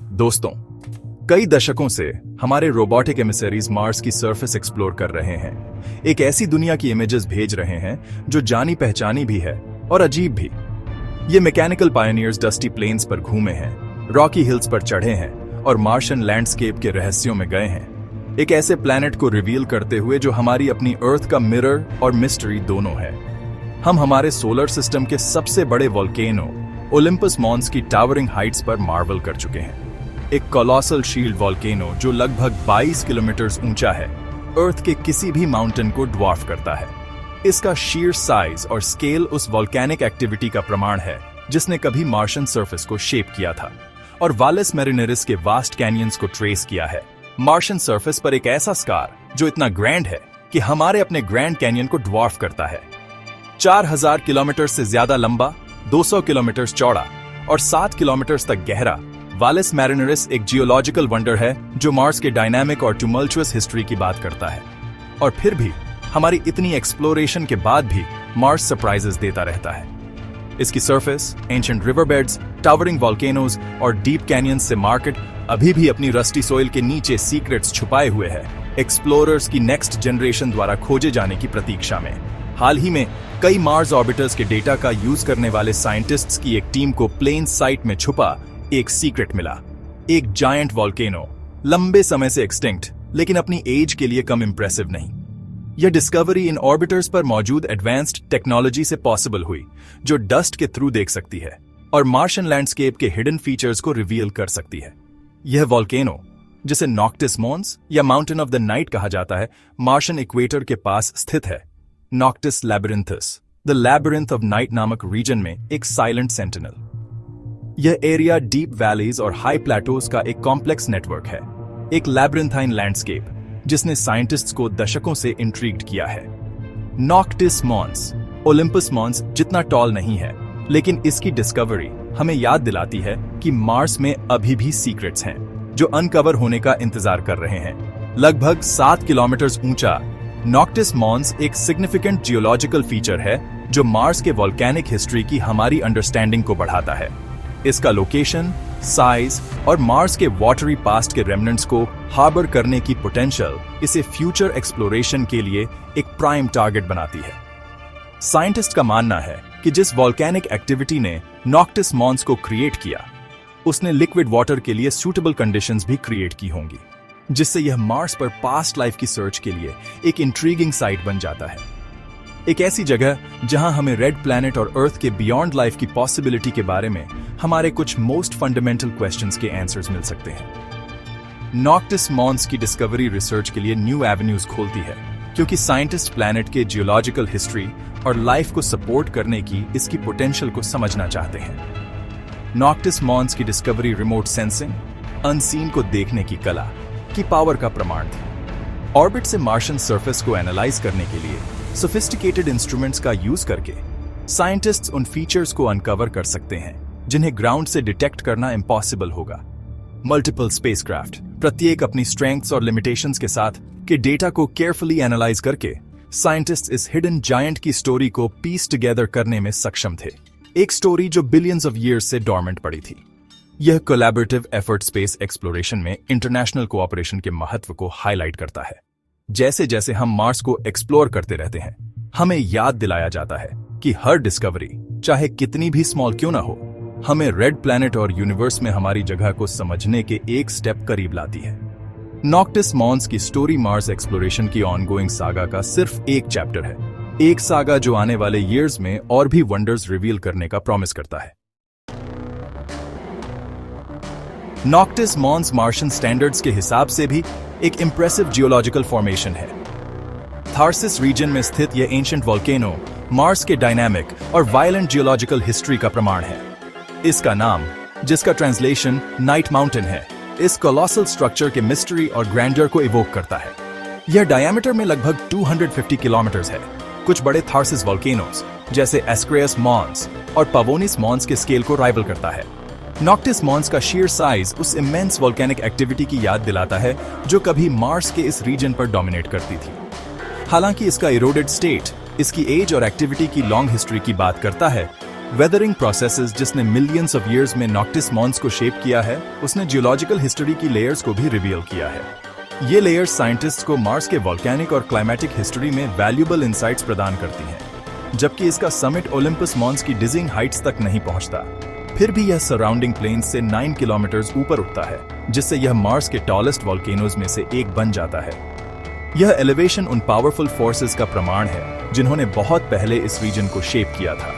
दोस्तों, कई दशकों से हमारे रोबोटिक एमिसरीज मार्स की सरफेस एक्सप्लोर कर रहे हैं। एक ऐसी दुनिया की इमेजेस भेज रहे हैं जो जानी पहचानी भी है और अजीब भी। ये मैकेनिकल पायनियर्स डस्टी प्लेन्स पर घूमे हैं, रॉकी हिल्स पर चढ़े हैं और मार्शियन लैंडस्केप के रहस्यों में गए हैं। एक ऐसे प्लैनेट को रिवील करते हुए जो हमारी अपनी अर्थ का मिरर और मिस्ट्री दोनों है। हम हमारे सोलर सिस्टम के सबसे बड़े वोल्केनो ओलिम्पस मॉन्स की टावरिंग हाइट्स पर मार्वल कर चुके हैं। एक कोलोसल शील्ड वोल्केनो जो लगभग 22 किलोमीटर ऊंचा है, अर्थ के किसी भी माउंटेन को ड्वार्फ करता है। इसका शीर साइज और स्केल उस वोल्केनिक एक्टिविटी का प्रमाण है जिसने कभी मार्शियन सरफेस को शेप किया था और वालेस मैरिनेरिस के वास्ट कैनियंस को ट्रेस किया है। मार्शियन सरफेस पर एक ऐसा स्कार जो इतना ग्रैंड है कि हमारे अपने ग्रैंड कैनियन को ड्वार्फ करता है। 4000 किलोमीटर से ज्यादा लंबा, 200 किलोमीटर चौड़ा और 7 किलोमीटर तक गहरा, वालेस मैरिनेरिस एक जियोलॉजिकल वंडर है जो मार्स के डायनामिक और ट्यूमल्चुअस हिस्ट्री की बात करता है। और फिर भी हमारी इतनी एक्सप्लोरेशन के बाद भी मार्स सरप्राइजेस देता रहता है। इसकी सरफेस, एंशिएंट रिवरबेड्स, टावरिंग वोल्केनोज और डीप कैनियंस से मार्केट अभी भी अपनी रस्टी सोइल के नीचे सीक्रेट्स छुपाए हुए है, एक्सप्लोरर्स की नेक्स्ट जनरेशन द्वारा खोजे जाने की प्रतीक्षा में। हाल ही में कई मार्स ऑर्बिटर्स के डेटा का यूज करने वाले साइंटिस्ट्स की एक टीम को प्लेन साइट में छुपा एक सीक्रेट मिला। एक जायंट वोल्केनो, लंबे समय से एक्सटिंक्ट लेकिन अपनी एज के लिए कम इंप्रेसिव नहीं। यह डिस्कवरी इन ऑर्बिटर्स पर मौजूद एडवांस्ड टेक्नोलॉजी से पॉसिबल हुई जो डस्ट के थ्रू देख सकती है और मार्शियन लैंडस्केप के हिडन फीचर्स को रिवील कर सकती है। यह वोल्केनो, जिसे नॉक्टिस मॉन्स या माउंटेन ऑफ द नाइट कहा जाता है, मार्शियन इक्वेटर के पास स्थित है। नॉक्टिस लैबिरिंथस, द लैबिरिंथ ऑफ नाइट नामक रीजन में एक साइलेंट सेंटिनल। यह एरिया डीप वैलीज और हाई प्लेटोज का एक कॉम्प्लेक्स नेटवर्क है, एक लैबिरिंथाइन लैंडस्केप जिसने साइंटिस्ट्स को दशकों से इंट्रीग्ड किया है। नॉक्टिस मॉन्स ओलिम्पस मॉन्स जितना टॉल नहीं है, लेकिन इसकी डिस्कवरी हमें याद दिलाती है कि मार्स में अभी भी सीक्रेट्स हैं जो अनकवर होने का इंतजार कर रहे हैं। लगभग 7 किलोमीटर ऊंचा नॉक्टिस मॉन्स एक सिग्निफिकेंट जियोलॉजिकल फीचर है जो मार्स के वोल्केनिक हिस्ट्री की हमारी अंडरस्टैंडिंग को बढ़ाता है। इसका लोकेशन, साइज और मार्स के वाटरी पास्ट के रेमनेंट्स को हार्बर करने की पोटेंशियल इसे फ्यूचर एक्सप्लोरेशन के लिए एक प्राइम टारगेट बनाती है। साइंटिस्ट का मानना है कि जिस वोल्केनिक एक्टिविटी ने नॉक्टिस मॉन्स को क्रिएट किया, उसने लिक्विड वाटर के लिए सूटेबल कंडीशंस भी क्रिएट की होंगी, जिससे यह मार्स पर पास्ट लाइफ की सर्च के लिए एक इंट्रीगिंग साइट बन जाता है। एक ऐसी जगह जहां हमें रेड प्लैनेट और अर्थ के बियॉन्ड लाइफ की पॉसिबिलिटी के बारे में हमारे कुछ मोस्ट फंडामेंटल क्वेश्चंस के आंसर्स मिल सकते हैं। नॉक्टिस मॉन्स की डिस्कवरी रिसर्च के लिए न्यू एवेन्यूज खोलती है, क्योंकि साइंटिस्ट प्लैनेट के जियोलॉजिकल हिस्ट्री और लाइफ को सपोर्ट करने की इसकी पोटेंशियल को समझना चाहते हैं। नॉक्टिस मॉन्स की डिस्कवरी रिमोट सेंसिंग, अनसीन को देखने की कला की पावर का प्रमाण थी। ऑर्बिट से मार्शियन सरफेस को एनालाइज करने के लिए सोफिस्टिकेटेड इंस्ट्रूमेंट्स का यूज करके साइंटिस्ट्स उन फीचर्स को अनकवर कर सकते हैं जिन्हें ग्राउंड से डिटेक्ट करना इम्पॉसिबल होगा। मल्टीपल स्पेसक्राफ्ट, प्रत्येक अपनी स्ट्रेंथ्स और लिमिटेशंस के साथ, के डेटा को केयरफुली एनालाइज करके साइंटिस्ट्स इस हिडन जायंट की स्टोरी को पीस टुगेदर करने में सक्षम थे। एक स्टोरी जो बिलियंस ऑफ ईयर्स से डॉर्मेंट पड़ी थी। यह कोलैबोरेटिव एफर्ट स्पेस एक्सप्लोरेशन में इंटरनेशनल कोऑपरेशन के महत्व को हाईलाइट करता है। जैसे जैसे हम मार्स को एक्सप्लोर करते रहते हैं, हमें याद दिलाया जाता है कि हर डिस्कवरी, चाहे कितनी भी स्मॉल क्यों ना हो, हमें रेड प्लैनेट और यूनिवर्स में हमारी जगह को समझने के एक स्टेप करीब लाती है। नॉक्टिस मॉन्स की स्टोरी मार्स एक्सप्लोरेशन की ऑनगोइंग सागा का सिर्फ एक चैप्टर है, एक सागा जो आने वाले ईयर्स में और भी वंडर्स रिवील करने का प्रॉमिस करता है। नॉक्टिस मॉन्स मार्शियन स्टैंडर्ड्स के हिसाब से भी एक इंप्रेसिव जियोलॉजिकल फॉर्मेशन है। थार्सिस रीजन में स्थित यह एंशिएंट वोल्केनो मार्स के डायनामिक और वायलेंट जियोलॉजिकल हिस्ट्री का प्रमाण है। इसका नाम, जिसका ट्रांसलेशन नाइट माउंटेन है, इस कोलोसल स्ट्रक्चर के मिस्ट्री और ग्रैंडर को इवोक करता है। यह डायमीटर में लगभग 250 किलोमीटर है। कुछ बड़े थार्सिस वोल्केनोस जैसे एस्क्रेयस मॉन्स और पवोनिस मॉन्स के स्केल को राइवल करता है। नॉक्टिस मॉन्स का शीर साइज उस इमेंस वोल्केनिक एक्टिविटी की याद दिलाता है जो कभी मार्स के इस रीजन पर डोमिनेट करती थी। हालांकि इसका इरोडेड स्टेट इसकी एज और एक्टिविटी की लॉन्ग हिस्ट्री की बात करता है, वेदरिंग प्रोसेसेस जिसने मिलियंस ऑफ ईयर्स में नॉक्टिस मॉन्स को शेप किया है, उसने जियोलॉजिकल हिस्ट्री की लेयर्स को भी रिवील किया है। ये लेयर्स साइंटिस्ट्स को मार्स के वोल्केनिक और क्लाइमेटिक हिस्ट्री में वैल्यूएबल इंसाइट्स प्रदान करती हैं। जबकि इसका समिट ओलंपस मॉन्स की डिजिंग हाइट्स तक नहीं पहुंचता, फिर भी यह सराउंडिंग प्लेन्स से 9 किलोमीटर ऊपर उठता है, जिससे यह मार्स के टॉलेस्ट वोल्केनोज में से एक बन जाता है। यह एलिवेशन उन पावरफुल फोर्सेस का प्रमाण है जिन्होंने बहुत पहले इस रीजन को शेप किया था।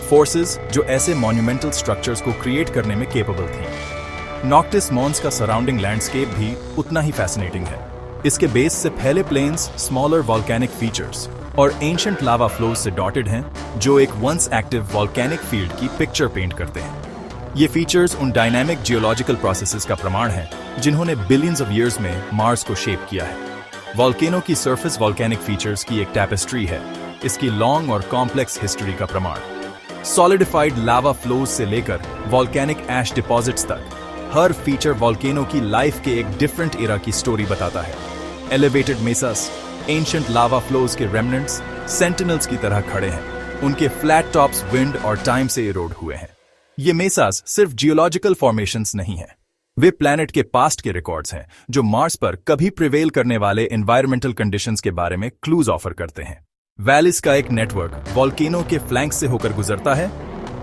फोर्सेस जो ऐसे मॉन्यूमेंटल स्ट्रक्चर्स को क्रिएट करने में केपेबल थी। नॉक्टिस मॉन्स का सराउंडिंग लैंडस्केप भी उतना ही फैसिनेटिंग है। इसके बेस से फैले प्लेन्स, स्मॉलर वोल्केनिक फीचर्स और एंशिएंट लावा फ्लोज से डॉटेड हैं, जो एक वंस एक्टिव वोल्केनिक फील्ड की पिक्चर पेंट करते हैं। ये फीचर्स उन डायनामिक जियोलॉजिकल प्रोसेसेस का प्रमाण है जिन्होंने बिलियंस ऑफ ईयर्स में मार्स को शेप किया है। वोल्केनो की सरफेस वोल्केनिक फीचर्स की एक टैपेस्ट्री है, इसकी लॉन्ग और कॉम्प्लेक्स हिस्ट्री का प्रमाण। सॉलिडिफाइड लावा फ्लोज से लेकर वोल्केनिक ऐश डिपॉजिट्स तक, हर फीचर वोल्केनो की लाइफ के एक डिफरेंट एरा की स्टोरी बताता है। एलिवेटेड मेसास, एंशिएंट लावा फ्लोज के रेमनेंट्स सेंटिनल्स की तरह खड़े हैं। उनके फ्लैट टॉप्स विंड और टाइम से इरोड हुए हैं। ये मेसास सिर्फ जियोलॉजिकल फॉर्मेशंस नहीं हैं, वे प्लैनेट के पास्ट के रिकॉर्ड्स हैं जो मार्स पर कभी प्रिवेल करने वाले एनवायरमेंटल कंडीशंस के बारे में क्लूज ऑफर करते हैं। वैलीज का एक नेटवर्क वोल्केनो के फ्लैंक्स से होकर गुजरता है।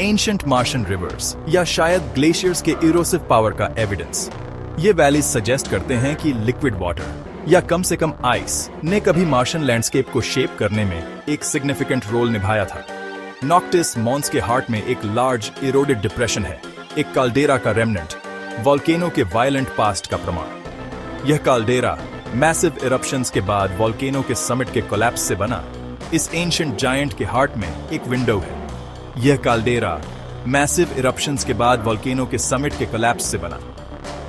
एंशिएंट मार्शियन रिवर्स या शायद ग्लेशियर्स के इरोसिव पावर का एविडेंस। ये वैलीज सजेस्ट करते हैं कि लिक्विड वाटर या कम से कम आइस ने कभी मार्शियन लैंडस्केप को शेप करने में एक सिग्निफिकेंट रोल निभाया था। नॉक्टिस मॉन्स के हार्ट में एक लार्ज इरोडेड डिप्रेशन है, एक काल्डेरा का रेमनेंट, वोल्केनो के वायलेंट पास्ट का प्रमाण। यह काल्डेरा मैसिव इरप्शंस के बाद वोल्केनो के समिट के कोलैप्स से बना इस एंशिएंट जायंट के हार्ट में एक विंडो है। यह काल्डेरा मैसिव इरप्शंस के बाद वोल्केनो के समिट के कोलैप्स से बना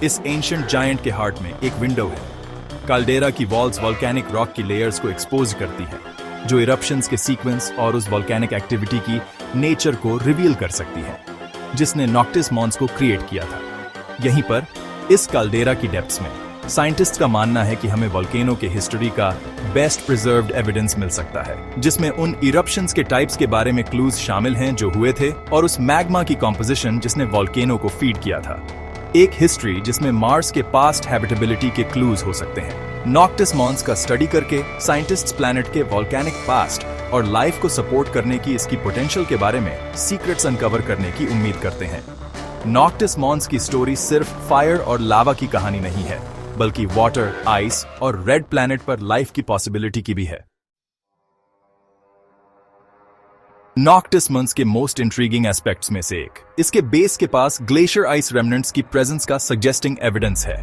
इस एंशिएंट जायंट के हार्ट में एक विंडो है। काल्डेरा की वॉल्स वोल्केनिक रॉक की लेयर्स को एक्सपोज करती है, जो इरप्शंस के सीक्वेंस और उस वोल्केनिक एक्टिविटी की नेचर को रिवील कर सकती है जिसने नॉक्टिस मॉन्स को क्रिएट किया था। यहीं पर इस काल्डेरा की डेप्थ्स में साइंटिस्ट का मानना है कि हमें वोल्केनो के हिस्ट्री का बेस्ट प्रिजर्व्ड एविडेंस मिल सकता है, जिसमें उन इरप्शंस के टाइप्स के बारे में क्लूज शामिल हैं जो हुए थे और उस मैग्मा की कॉम्पोजिशन जिसने वोल्केनो को फीड किया था। एक हिस्ट्री जिसमें मार्स के पास्ट हैबिटेबिलिटी के क्लूज हो सकते हैं। नॉक्टिस मॉन्स का स्टडी करके साइंटिस्ट्स प्लैनेट के वोल्केनिक पास्ट और लाइफ को सपोर्ट करने की इसकी पोटेंशियल के बारे में सीक्रेट्स अनकवर करने की उम्मीद करते हैं। नॉक्टिस मॉन्स की स्टोरी सिर्फ फायर और लावा की कहानी नहीं है, बल्कि वाटर, आइस और रेड प्लैनेट पर लाइफ की पॉसिबिलिटी की भी है। नॉक्टिस मॉन्स के मोस्ट इंट्रीगिंग एस्पेक्ट्स में से एक इसके बेस के पास ग्लेशियर आइस रेमनेंट्स की प्रेजेंस का सजेस्टिंग एविडेंस है।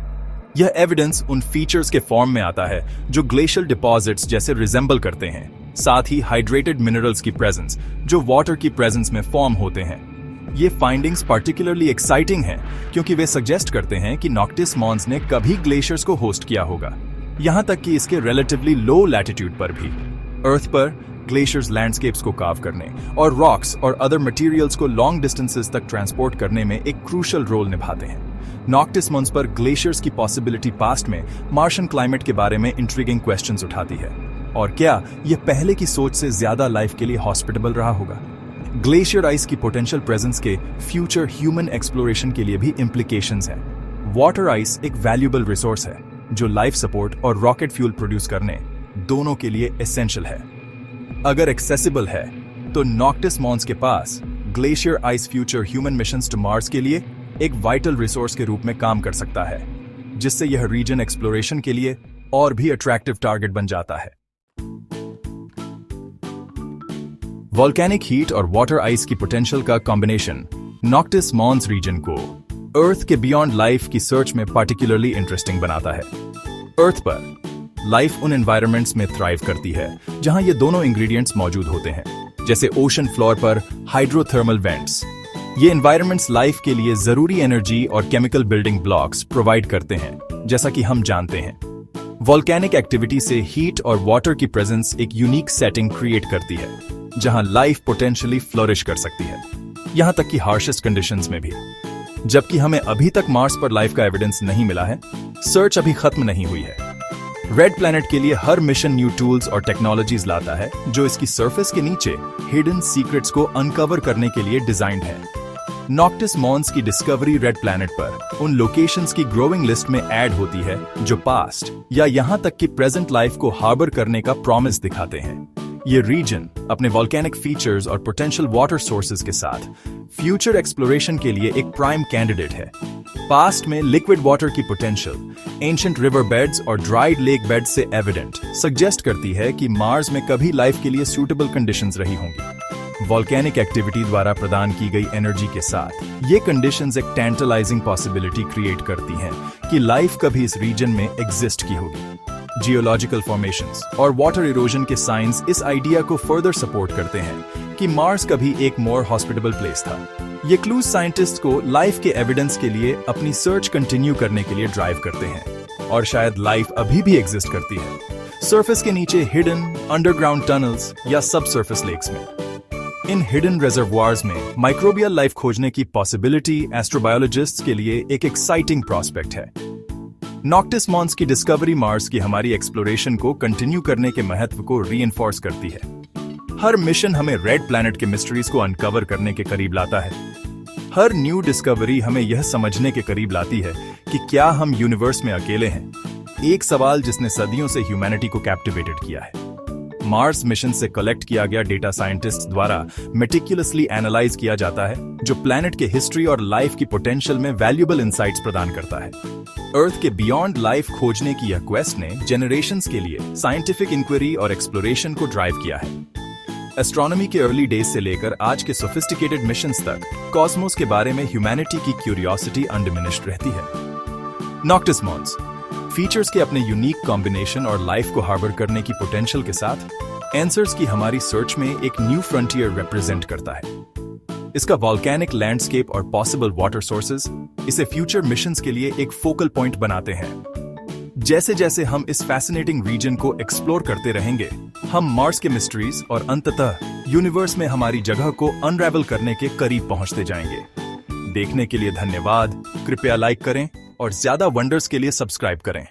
यह एविडेंस उन फीचर्स के फॉर्म में आता है जो ग्लेशियल डिपॉजिट्स जैसे रिजेंबल करते हैं, साथ ही हाइड्रेटेड मिनरल्स की प्रेजेंस जो वाटर की प्रेजेंस में फॉर्म होते हैं। ये फाइंडिंग्स पार्टिकुलरली एक्साइटिंग हैं क्योंकि वे सजेस्ट करते हैं कि नॉक्टिस मॉन्स ने कभी ग्लेशियर्स को होस्ट किया होगा, यहां तक कि इसके रिलेटिवली लो लैटिट्यूड पर भी। अर्थ पर ग्लेशियर्स लैंडस्केप्स को कार्व करने और रॉक्स और अदर मटेरियल्स को लॉन्ग डिस्टेंसेस तक ट्रांसपोर्ट करने में एक क्रूशियल रोल निभाते हैं। नॉक्टिस मॉन्स पर ग्लेशियर्स की पॉसिबिलिटी पास्ट में मार्शियन क्लाइमेट के बारे में इंट्रिगिंग क्वेश्चंस उठाती है, और क्या यह पहले की सोच से ज्यादा लाइफ के लिए हॉस्पिटेबल रहा होगा। ग्लेशियर आइस की पोटेंशियल प्रेजेंस के फ्यूचर ह्यूमन एक्सप्लोरेशन के लिए भी इम्प्लीकेशंस हैं। वाटर आइस एक वैल्यूएबल रिसोर्स है जो लाइफ सपोर्ट और रॉकेट फ्यूल प्रोड्यूस करने दोनों के लिए एसेंशियल है। अगर एक्सेसिबल है तो नॉक्टिस मॉन्स के पास glacier ice future human missions to Mars के लिए एक वाइटल रिसोर्स के रूप में काम कर सकता है, जिससे यह रीजन एक्सप्लोरेशन के लिए और भी अट्रैक्टिव टारगेट बन जाता है। वोल्केनिक हीट और वाटर आइस की पोटेंशियल का कॉम्बिनेशन नॉक्टिस मॉन्स रीजन को अर्थ के बियॉन्ड लाइफ की सर्च में पार्टिकुलरली इंटरेस्टिंग बनाता है। अर्थ पर लाइफ उन एनवायरनमेंट्स में थ्राइव करती है जहां ये दोनों इंग्रेडिएंट्स मौजूद होते हैं, जैसे ओशन फ्लोर पर हाइड्रोथर्मल वेंट्स। ये एनवायरनमेंट्स लाइफ के लिए जरूरी एनर्जी और केमिकल बिल्डिंग ब्लॉक्स प्रोवाइड करते हैं, जैसा कि हम जानते हैं। वोल्केनिक एक्टिविटी से हीट और वाटर की प्रेजेंस एक यूनिक सेटिंग क्रिएट करती है जहां लाइफ पोटेंशियली फ्लोरिश कर सकती है, यहां तक कि हार्शेस्ट कंडीशंस में भी। जबकि हमें अभी तक मार्स पर लाइफ का एविडेंस नहीं मिला है, सर्च अभी खत्म नहीं हुई है। रेड प्लैनेट के लिए हर मिशन न्यू टूल्स और टेक्नोलॉजीज लाता है जो इसकी सरफेस के नीचे हिडन सीक्रेट्स को अनकवर करने के लिए डिजाइंड है। नॉक्टिस मॉन्स की डिस्कवरी रेड प्लैनेट पर उन लोकेशंस की ग्रोइंग लिस्ट में ऐड होती है जो पास्ट या यहां तक कि प्रेजेंट लाइफ को हार्बर करने का प्रॉमिस दिखाते हैं। ये रीजन अपने वॉल्केनिक फीचर्स और पोटेंशियल वाटर सोर्सेज के साथ फ्यूचर एक्सप्लोरेशन के लिए एक प्राइम कैंडिडेट है। पास्ट में लिक्विड वाटर की पोटेंशियल एंशिएंट रिवर बेड्स और ड्राइड लेक बेड्स से एविडेंट सजेस्ट करती है कि मार्स में कभी लाइफ के लिए सूटेबल कंडीशंस रही होंगी। वॉल्केनिक एक्टिविटी द्वारा प्रदान की गई एनर्जी के साथ ये कंडीशंस एक टेंटलाइजिंग पॉसिबिलिटी क्रिएट करती हैं कि लाइफ कभी इस रीजन में एग्जिस्ट की होगी। जियोलॉजिकल फॉर्मेशंस और वाटर इरोजन के साइंस इस आइडिया को फर्दर सपोर्ट करते हैं कि मार्स कभी एक मोर हॉस्पिटेबल प्लेस था। ये क्लूज साइंटिस्ट को लाइफ के एविडेंस के लिए अपनी सर्च कंटिन्यू करने के लिए ड्राइव करते हैं और शायद लाइफ अभी भी एग्जिस्ट करती है सरफेस के नीचे हिडन अंडरग्राउंड टनल्स या सब सरफेस लेक्स में। इन हिडन रिजर्वोयर्स में माइक्रोबियल लाइफ खोजने की पॉसिबिलिटी एस्ट्रोबायोलॉजिस्ट्स के लिए एक एक्साइटिंग प्रॉस्पेक्ट है। नॉक्टिस मॉन्स की डिस्कवरी मार्स की हमारी एक्सप्लोरेशन को कंटिन्यू करने के महत्व को रीइंफोर्स करती है। हर मिशन हमें रेड प्लैनेट के मिस्ट्रीज को अनकवर करने के करीब लाता है। हर न्यू डिस्कवरी हमें यह समझने के करीब लाती है कि क्या हम यूनिवर्स में अकेले हैं, एक सवाल जिसने सदियों से ह्यूमैनिटी को कैप्टिवेटेड किया है। मार्स मिशन से कलेक्ट किया गया डेटा साइंटिस्ट द्वारा मेटिकुलसली एनालाइज किया जाता है जो प्लैनेट के हिस्ट्री और लाइफ की पोटेंशियल में वैल्यूएबल इंसाइट्स प्रदान करता है। अर्थ के बियॉन्ड लाइफ खोजने की यह क्वेस्ट ने जेनरेशंस के लिए साइंटिफिक इंक्वायरी और एक्सप्लोरेशन को ड्राइव किया है। एस्ट्रोनॉमी के अर्ली डेज से लेकर आज के सोफिस्टिकेटेड मिशंस तक कॉस्मोस के बारे में ह्यूमैनिटी की क्यूरियोसिटी अनडिमिनिश्ड रहती है। नॉक्टिस मॉन्स फीचर्स के अपने यूनिक कॉम्बिनेशन और लाइफ को हार्बर करने की पोटेंशियल के साथ आंसर्स की हमारी सर्च में एक न्यू फ्रंटियर रिप्रेजेंट करता है। इसका वॉल्केनिक लैंडस्केप और पॉसिबल वाटर सोर्सेज इसे फ्यूचर मिशंस के लिए एक फोकल पॉइंट बनाते हैं। जैसे जैसे हम इस फैसिनेटिंग रीजन को एक्सप्लोर करते रहेंगे, हम मार्स के मिस्ट्रीज और अंततः यूनिवर्स में हमारी जगह को अनरेवल करने के करीब पहुंचते जाएंगे। देखने के लिए धन्यवाद। कृपया लाइक करें और ज्यादा वंडर्स के लिए सब्सक्राइब करें।